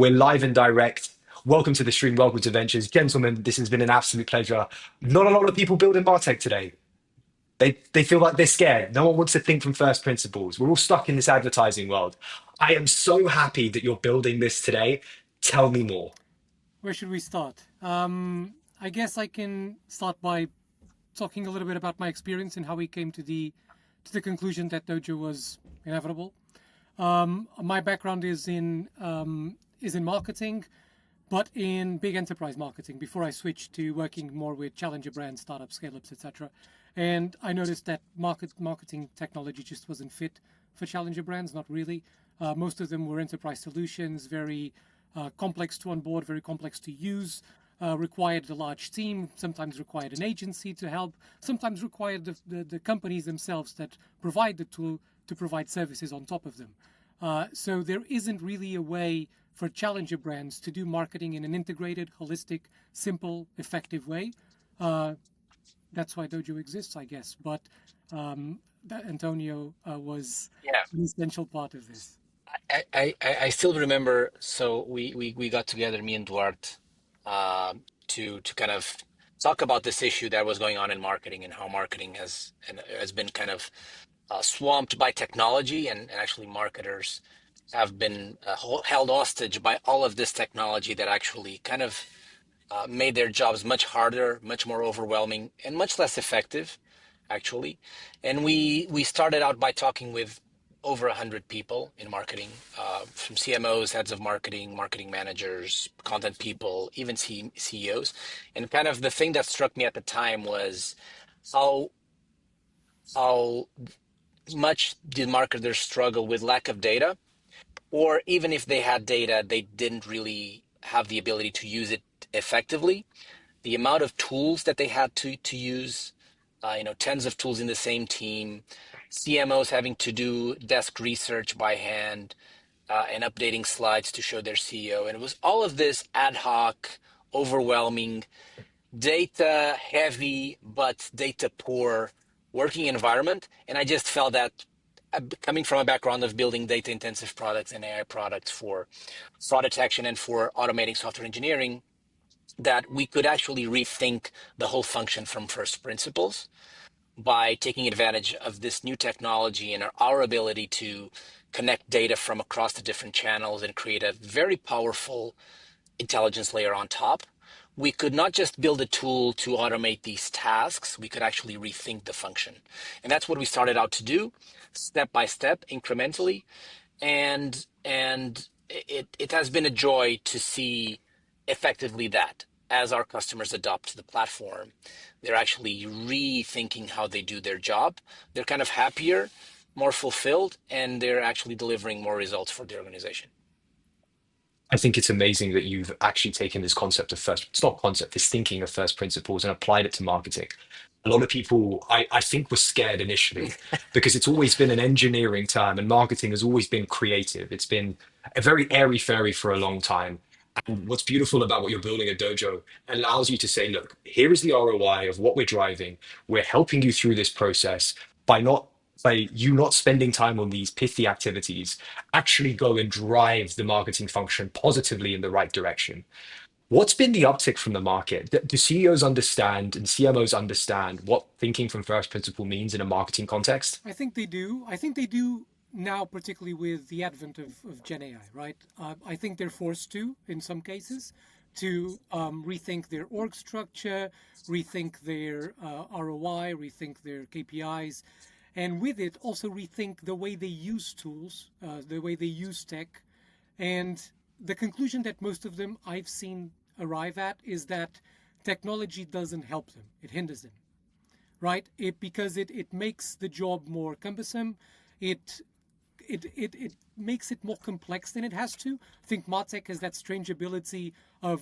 We're live and direct. Welcome to the stream. Welcome to Ventures. Gentlemen, this has been an absolute pleasure. Not a lot of people building Martech today. They feel like they're scared. No one wants to think from first principles. We're all stuck in this advertising world. I am so happy that you're building this today. Tell me more. Where should we start? I guess I can start by talking a little bit about my experience and how we came to the conclusion that Dojo was inevitable. My background is in marketing, but in big enterprise marketing. Before I switched to working more with challenger brands, startups, scale-ups, etc. And I noticed that marketing technology just wasn't fit for challenger brands. Not really. Most of them were enterprise solutions, very complex to onboard, very complex to use, required a large team, sometimes required an agency to help, sometimes required the companies themselves that provide the tool to provide services on top of them. So there isn't really a way for challenger brands to do marketing in an integrated, holistic, simple, effective way. Uh, that's why Dojo exists, I guess. But that Antonio was Yeah, an essential part of this. I still remember. So we got together, me and Duarte, to kind of talk about this issue that was going on in marketing and how marketing has been kind of swamped by technology, and actually marketers have been held hostage by all of this technology that actually kind of made their jobs much harder, much more overwhelming, and much less effective, actually. And we started out by talking with over 100 people in marketing, from CMOs, heads of marketing, marketing managers, content people, even CEOs. And kind of the thing that struck me at the time was how how much did marketers struggle with lack of data, or even if they had data, they didn't really have the ability to use it effectively. The amount of tools that they had to use, tens of tools in the same team, CMOs having to do desk research by hand, and updating slides to show their CEO. And it was all of this ad hoc, overwhelming, data heavy, but data poor working environment. And I just felt that, coming from a background of building data intensive products and AI products for fraud detection and for automating software engineering, that we could actually rethink the whole function from first principles by taking advantage of this new technology and our ability to connect data from across the different channels and create a very powerful intelligence layer on top. We could not just build a tool to automate these tasks, we could actually rethink the function. And that's what we started out to do, step by step, incrementally. And it has been a joy to see effectively that as our customers adopt the platform, they're actually rethinking how they do their job. They're kind of happier, more fulfilled, and they're actually delivering more results for the organization. I think it's amazing that you've actually taken this concept of first, it's not concept, this thinking of first principles and applied it to marketing. A lot of people, I think, were scared initially because it's always been an engineering term and marketing has always been creative. It's been a very airy fairy for a long time. And what's beautiful about what you're building at Dojo allows you to say, look, here is the ROI of what we're driving. We're helping you through this process by you not spending time on these pithy activities, actually go and drive the marketing function positively in the right direction. What's been the uptick from the market? Do CEOs understand and CMOs understand what thinking from first principle means in a marketing context? I think they do. I think they do now, particularly with the advent of Gen AI, right? I think they're forced to, in some cases, to rethink their org structure, rethink their ROI, rethink their KPIs, and with it also rethink the way they use tools, the way they use tech. And the conclusion that most of them I've seen arrive at is that technology doesn't help them, it hinders them, right? It makes the job more cumbersome. It it makes it more complex than it has to. I think Martech has that strange ability of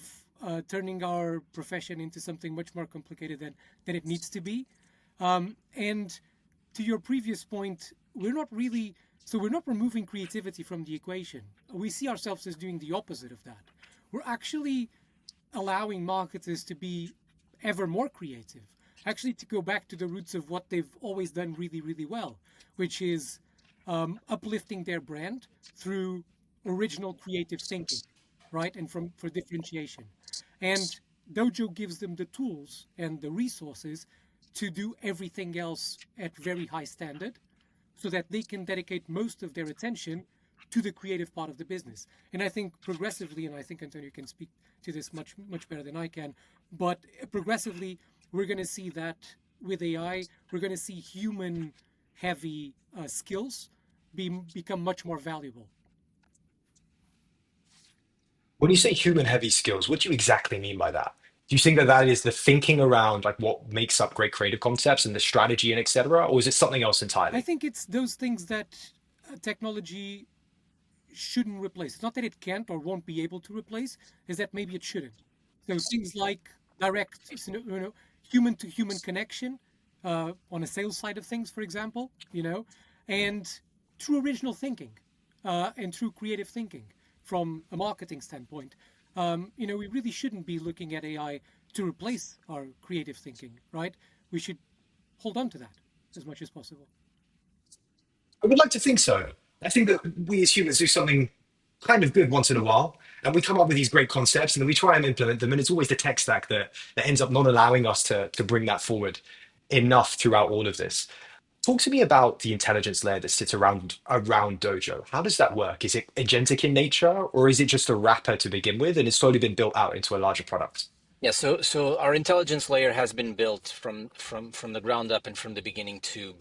turning our profession into something much more complicated than it needs to be. And to your previous point, we're not removing creativity from the equation. We see ourselves as doing the opposite of that. We're actually allowing marketers to be ever more creative, actually to go back to the roots of what they've always done really, really well, which is uplifting their brand through original creative thinking. right? And from for differentiation. And Dojo gives them the tools and the resources to do everything else at very high standard so that they can dedicate most of their attention to the creative part of the business. And I think progressively, and I think Antonio can speak to this much better than I can, but progressively we're going to see that with AI, we're going to see human heavy skills become much more valuable. When you say human heavy skills, what do you exactly mean by that? Do you think that that is the thinking around like what makes up great creative concepts and the strategy and etc., or is it something else I entirely? think it's those things that technology shouldn't replace. It's not that it can't or won't be able to replace, is that maybe it shouldn't. So things like direct, human to human connection on a sales side of things, for example, and true original thinking and true creative thinking from a marketing standpoint. We really shouldn't be looking at AI to replace our creative thinking, right? We should hold on to that as much as possible. I would like to think so. I think that we as humans do something kind of good once in a while, and we come up with these great concepts, and then we try and implement them, and it's always the tech stack that ends up not allowing us to bring that forward enough throughout all of this. Talk to me about the intelligence layer that sits around Dojo. How does that work? Is it agentic in nature, or is it just a wrapper to begin with, and it's slowly been built out into a larger product? Yeah, so our intelligence layer has been built from the ground up and from the beginning to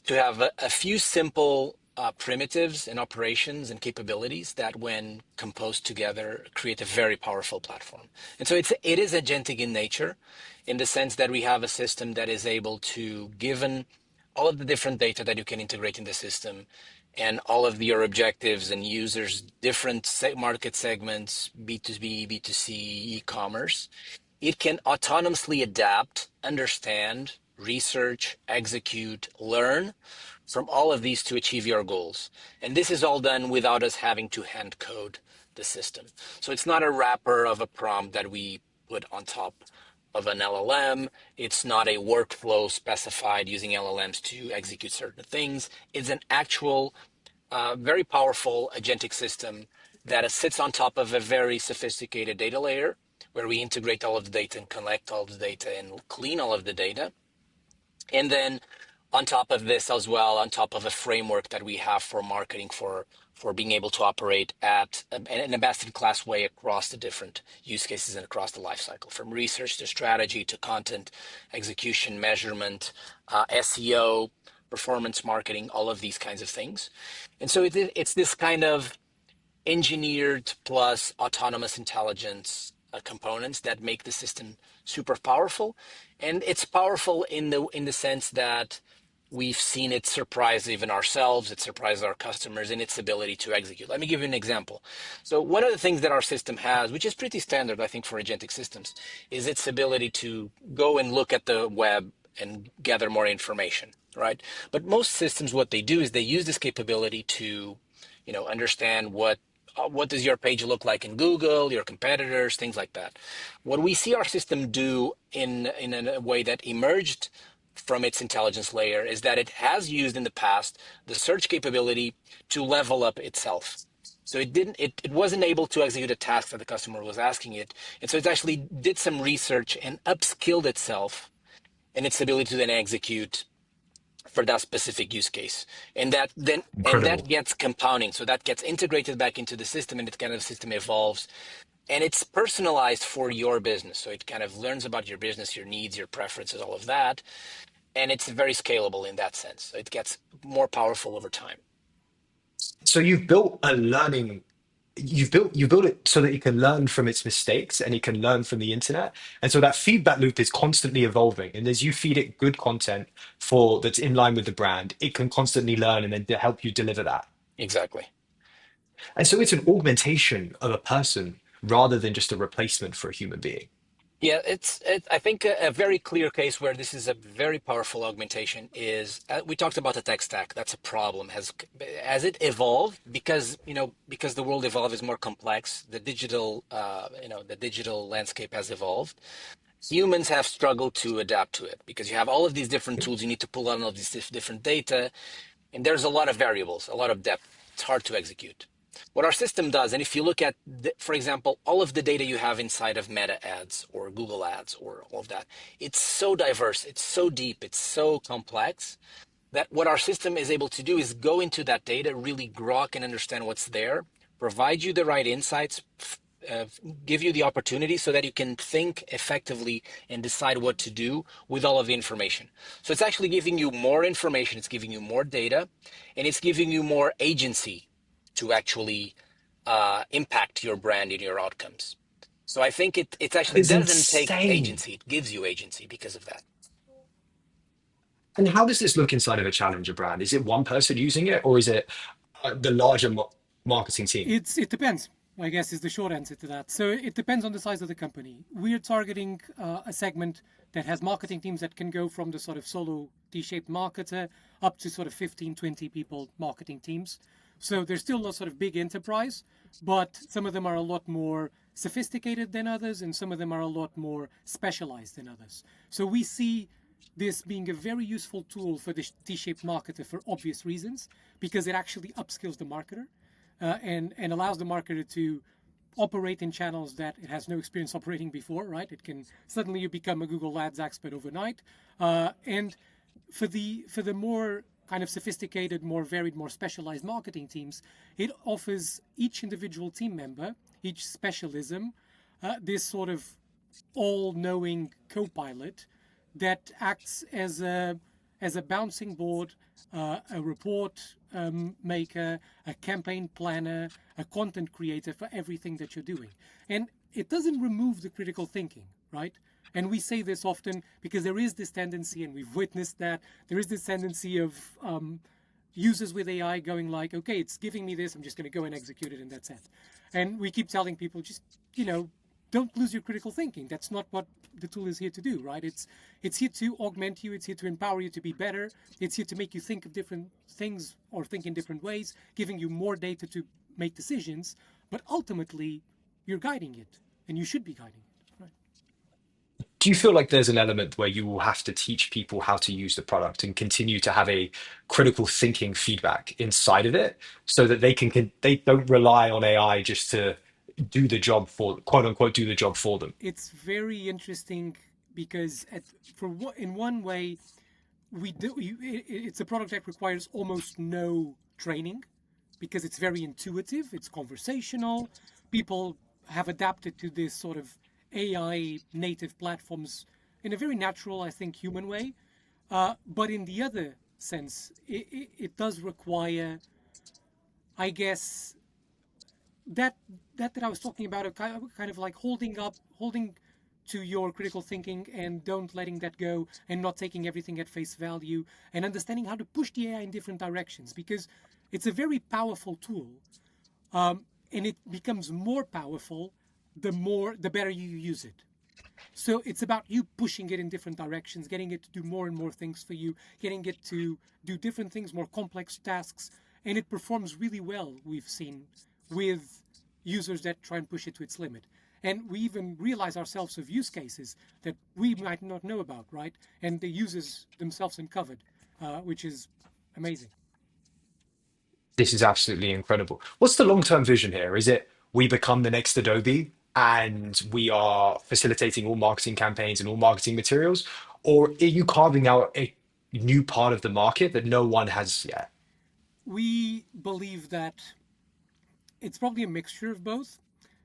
have a few simple primitives and operations and capabilities that, when composed together, create a very powerful platform. And so it is agentic in nature, in the sense that we have a system that is able to, given all of the different data that you can integrate in the system, and all of your objectives and users, different market segments, B2B, B2C, e-commerce, it can autonomously adapt, understand, research, execute, learn from all of these to achieve your goals. And this is all done without us having to hand code the system. So it's not a wrapper of a prompt that we put on top of an LLM. It's not a workflow specified using LLMs to execute certain things. It's an actual, very powerful agentic system that sits on top of a very sophisticated data layer where we integrate all of the data and collect all the data and clean all of the data. And then on top of this as well, on top of a framework that we have for marketing, for being able to operate at an ambassador class way across the different use cases and across the life cycle, from research to strategy to content execution, measurement, SEO, performance marketing, all of these kinds of things. And so it's this kind of engineered plus autonomous intelligence components that make the system super powerful. And it's powerful in the sense that we've seen it surprise even ourselves, it surprises our customers in its ability to execute. Let me give you an example. So one of the things that our system has, which is pretty standard, I think, for agentic systems, is its ability to go and look at the web and gather more information, right? But most systems, what they do is they use this capability to, understand what does your page look like in Google, your competitors, things like that. What we see our system do in a way that emerged from its intelligence layer is that it has used in the past the search capability to level up itself. So it wasn't able to execute a task that the customer was asking it. And so it actually did some research and upskilled itself in its ability to then execute for that specific use case. And that Incredible. gets compounding. So that gets integrated back into the system, and it kind of system evolves, and it's personalized for your business. So it kind of learns about your business, your needs, your preferences, all of that. And it's very scalable in that sense. So it gets more powerful over time. So you've built it so that it can learn from its mistakes and it can learn from the internet. And so that feedback loop is constantly evolving. And as you feed it good content for that's in line with the brand, it can constantly learn and then help you deliver that. Exactly. And so it's an augmentation of a person rather than just a replacement for a human being. Yeah, I think a very clear case where this is a very powerful augmentation is, we talked about the tech stack. That's a problem. Has it evolved, because the world evolved is more complex. The digital landscape has evolved. Humans have struggled to adapt to it because you have all of these different tools. You need to pull out all of these different data, and there's a lot of variables, a lot of depth. It's hard to execute. what our system does, and if you look at, for example, all of the data you have inside of Meta ads or Google ads or all of that, it's so diverse, it's so deep, it's so complex that what our system is able to do is go into that data, really grok and understand what's there, provide you the right insights, uh, give you the opportunity so that you can think effectively and decide what to do with all of the information. So it's actually giving you more information, it's giving you more data, and it's giving you more agency to actually impact your brand and your outcomes. So I think it That actually is doesn't take insane. agency, it gives you agency because of that. And how does this look inside of a challenger brand? Is it one person using it, or is it the larger marketing team? It depends, I guess, is the short answer to that. So it depends on the size of the company. We're targeting a segment that has marketing teams that can go from the sort of solo T-shaped marketer up to sort of 15, 20 people marketing teams. So they're still a sort of big enterprise, but some of them are a lot more sophisticated than others, and some of them are a lot more specialized than others. So we see this being a very useful tool for the T-shaped marketer for obvious reasons, because it actually upskills the marketer and allows the marketer to operate in channels that it has no experience operating before, right? It can suddenly you become a Google Ads expert overnight. And for the more kind of sophisticated, more varied, more specialized marketing teams, it offers each individual team member, each specialism, this sort of all-knowing co-pilot that acts as a bouncing board, a report maker, a campaign planner, a content creator for everything that you're doing. And it doesn't remove the critical thinking, right? And we say this often because there is this tendency, and we've witnessed that, there is this tendency of users with AI going like, okay, it's giving me this, I'm just going to go and execute it, and that's it. And we keep telling people, just, don't lose your critical thinking. That's not what the tool is here to do, right? It's here to augment you. It's here to empower you to be better. It's here to make you think of different things or think in different ways, giving you more data to make decisions. But ultimately, you're guiding it, and you should be guiding it, right? Do you feel like there's an element where you will have to teach people how to use the product and continue to have a critical thinking feedback inside of it so that they don't rely on AI just to do the job for quote unquote do the job for them? It's very interesting because in one way it's a product that requires almost no training because it's very intuitive, it's conversational. People have adapted to this sort of AI native platforms in a very natural, I think, human way. But in the other sense, it does require, I guess, that that I was talking about, a kind of like holding to your critical thinking and don't letting that go and not taking everything at face value and understanding how to push the AI in different directions because it's a very powerful tool, and it becomes more powerful the better you use it. So it's about you pushing it in different directions, getting it to do more and more things for you, getting it to do different things, more complex tasks, and it performs really well, we've seen, with users that try and push it to its limit. And we even realize ourselves of use cases that we might not know about, right? And the users themselves uncovered, which is amazing. This is absolutely incredible. What's the long-term vision here? Is it we become the next Adobe and we are facilitating all marketing campaigns and all marketing materials? Or are you carving out a new part of the market that no one has yet? We believe that it's probably a mixture of both.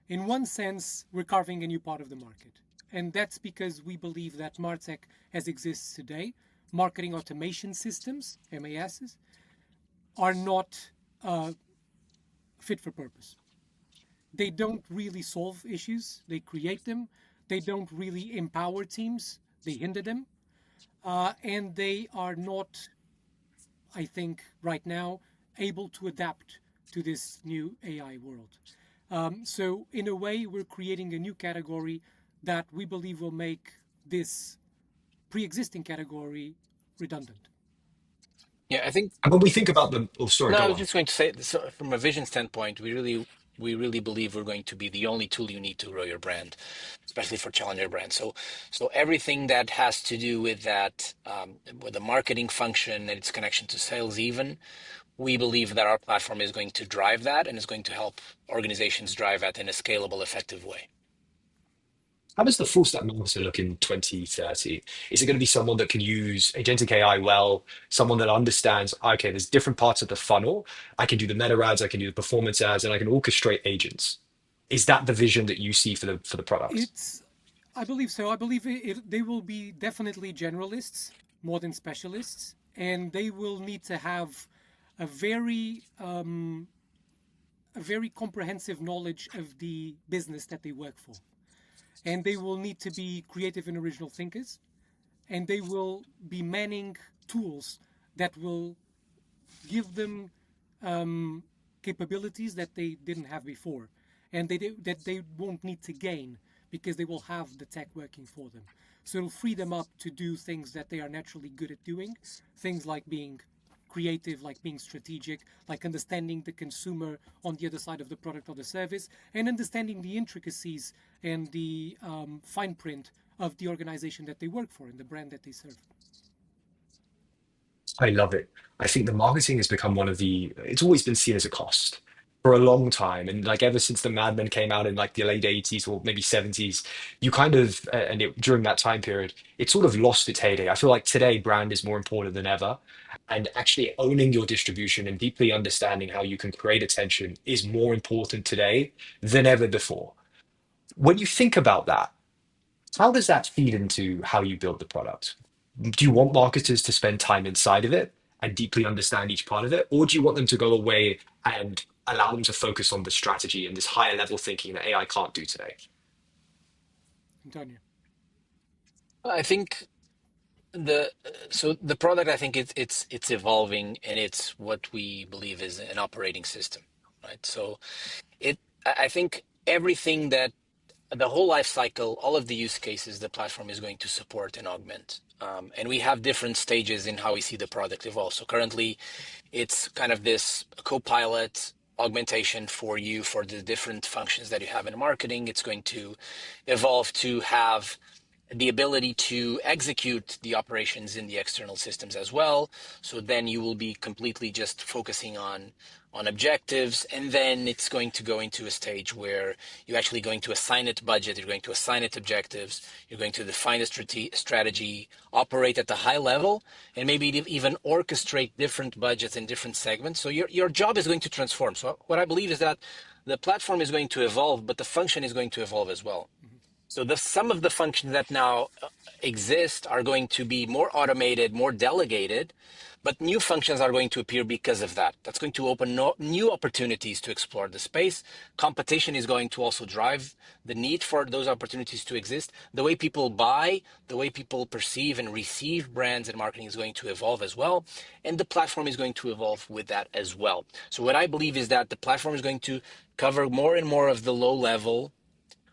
In one sense, we're carving a new part of the market. And that's because we believe that MarTech, as exists today, marketing automation systems, MASs, are not uh, fit for purpose. They don't really solve issues, they create them. They don't really empower teams, they hinder them. And they are not, I think, right now, able to adapt to this new AI world. So, in a way, we're creating a new category that we believe will make this pre existing category redundant. Yeah, I think. And when we think about them, oh, sorry, No, I go was on. just going to say, so from a vision standpoint, we really believe we're going to be the only tool you need to grow your brand, especially for challenger brands. So everything that has to do with that, with the marketing function and its connection to sales, even we believe that our platform is going to drive that and is going to help organizations drive that in a scalable, effective way. How does the full stack marketer look in 2030? Is it going to be someone that can use agentic AI well, someone that understands, okay, there's different parts of the funnel. I can do the meta ads, I can do the performance ads, and I can orchestrate agents. Is that the vision that you see for the product? It's, I believe so. I believe they will be definitely generalists more than specialists, and they will need to have a very comprehensive knowledge of the business that they work for, and they will need to be creative and original thinkers, and they will be manning tools that will give them um, capabilities that they didn't have before, and that they won't need to gain because they will have the tech working for them. So it'll free them up to do things that they are naturally good at doing, things like being creative, like being strategic, like understanding the consumer on the other side of the product or the service, and understanding the intricacies and the fine print of the organization that they work for and the brand that they serve. I love it. I think the marketing has become one of it's always been seen as a cost for a long time. And like ever since the Mad Men came out in like the late 80s or maybe 70s, you kind of, during that time period, it sort of lost its heyday. I feel like today brand is more important than ever. And actually owning your distribution and deeply understanding how you can create attention is more important today than ever before. When you think about that, how does that feed into how you build the product? Do you want marketers to spend time inside of it and deeply understand each part of it? Or do you want them to go away and allow them to focus on the strategy and this higher level thinking that AI can't do today? Antonio. I think the product, I think it's evolving, and it's what we believe is an operating system, right? So I think everything that the whole life cycle, all of the use cases, the platform is going to support and augment. And we have different stages in how we see the product evolve. So currently, it's kind of this co-pilot augmentation for you for the different functions that you have in marketing. It's going to evolve to have the ability to execute the operations in the external systems as well. So then you will be completely just focusing on objectives, and then it's going to go into a stage where you're actually going to assign it budget, you're going to assign it objectives, you're going to define a strategy, operate at the high level, and maybe even orchestrate different budgets in different segments. So your job is going to transform. So what I believe is that the platform is going to evolve, but the function is going to evolve as well. So some of the functions that now exist are going to be more automated, more delegated, but new functions are going to appear because of that. That's going to open new opportunities to explore the space. Competition is going to also drive the need for those opportunities to exist. The way people buy, the way people perceive and receive brands and marketing is going to evolve as well. And the platform is going to evolve with that as well. So what I believe is that the platform is going to cover more and more of the low level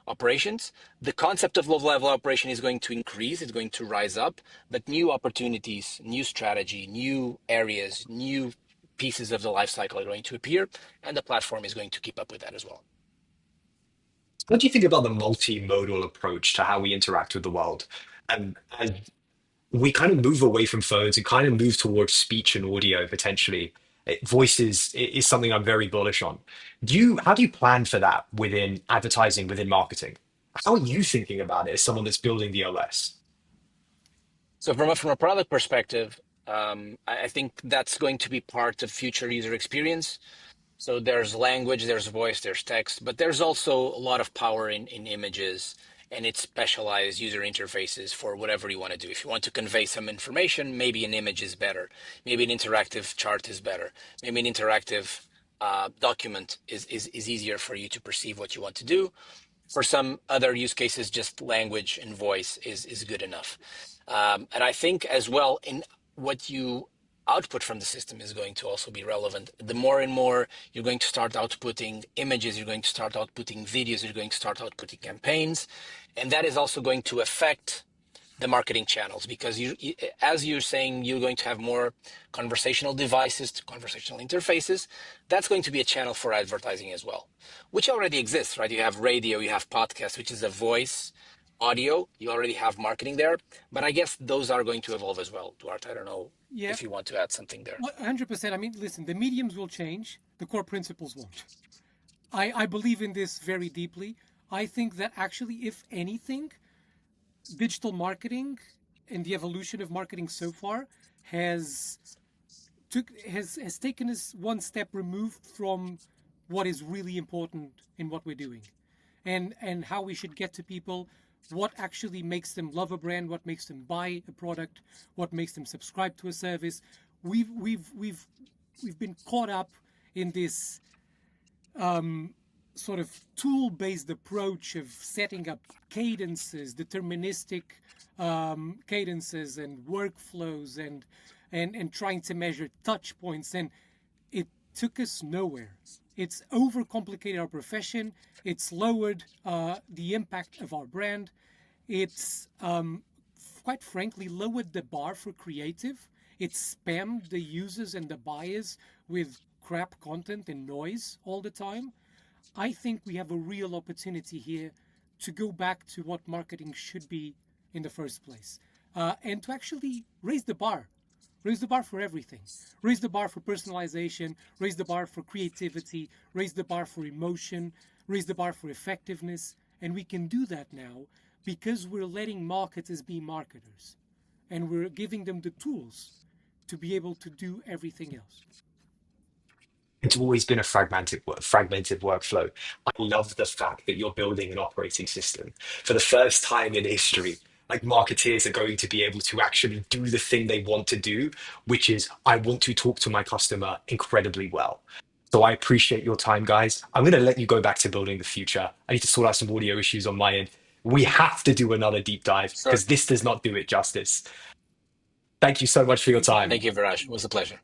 operations. The concept of low level operation is going to increase, it's going to rise up, but new opportunities, new strategy, new areas, new pieces of the life cycle are going to appear, and the platform is going to keep up with that as well. What do you think about the multimodal approach to how we interact with the world? And as we kind of move away from phones and kind of move towards speech and audio potentially. Voice is something I'm very bullish on. How do you plan for that within advertising, within marketing? How are you thinking about it as someone that's building the OS? So from a product perspective, I think that's going to be part of future user experience. So there's language, there's voice, there's text, but there's also a lot of power in images, and it's specialized user interfaces for whatever you want to do. If you want to convey some information, maybe an image is better. Maybe an interactive chart is better. Maybe an interactive document is easier for you to perceive what you want to do. For some other use cases, just language and voice is good enough. And I think as well, in what you output from the system is going to also be relevant. The more and more you're going to start outputting images, you're going to start outputting videos, you're going to start outputting campaigns, and that is also going to affect the marketing channels, because as you're saying, you're going to have more conversational devices, conversational interfaces. That's going to be a channel for advertising as well, which already exists, right? You have radio, you have podcast, which is a voice audio, you already have marketing there. But I guess those are going to evolve as well, Duarte. I don't know Yeah, if you want to add something there. 100%. I mean, listen, the mediums will change, the core principles won't. I believe in this very deeply. I think that actually, if anything, digital marketing and the evolution of marketing so far has has taken us one step removed from what is really important in what we're doing, and how we should get to people, what actually makes them love a brand, what makes them buy a product, what makes them subscribe to a service. We've been caught up in this sort of tool-based approach of setting up cadences, deterministic cadences and workflows, and trying to measure touch points, and it took us nowhere. It's overcomplicated our profession. It's lowered the impact of our brand. It's quite frankly lowered the bar for creative. It spammed the users and the buyers with crap content and noise all the time. I think we have a real opportunity here to go back to what marketing should be in the first place, and to actually raise the bar for everything, raise the bar for personalization, raise the bar for creativity, raise the bar for emotion, raise the bar for effectiveness. And we can do that now because we're letting marketers be marketers, and we're giving them the tools to be able to do everything else. It's always been a fragmented workflow. I love the fact that you're building an operating system. For the first time in history, like marketeers are going to be able to actually do the thing they want to do, which is I want to talk to my customer incredibly well. So I appreciate your time, guys. I'm going to let you go back to building the future. I need to sort out some audio issues on my end. We have to do another deep dive Sure. because this does not do it justice. Thank you so much for your Thank you, time. Kevin. Thank you, Viraj. It was a pleasure.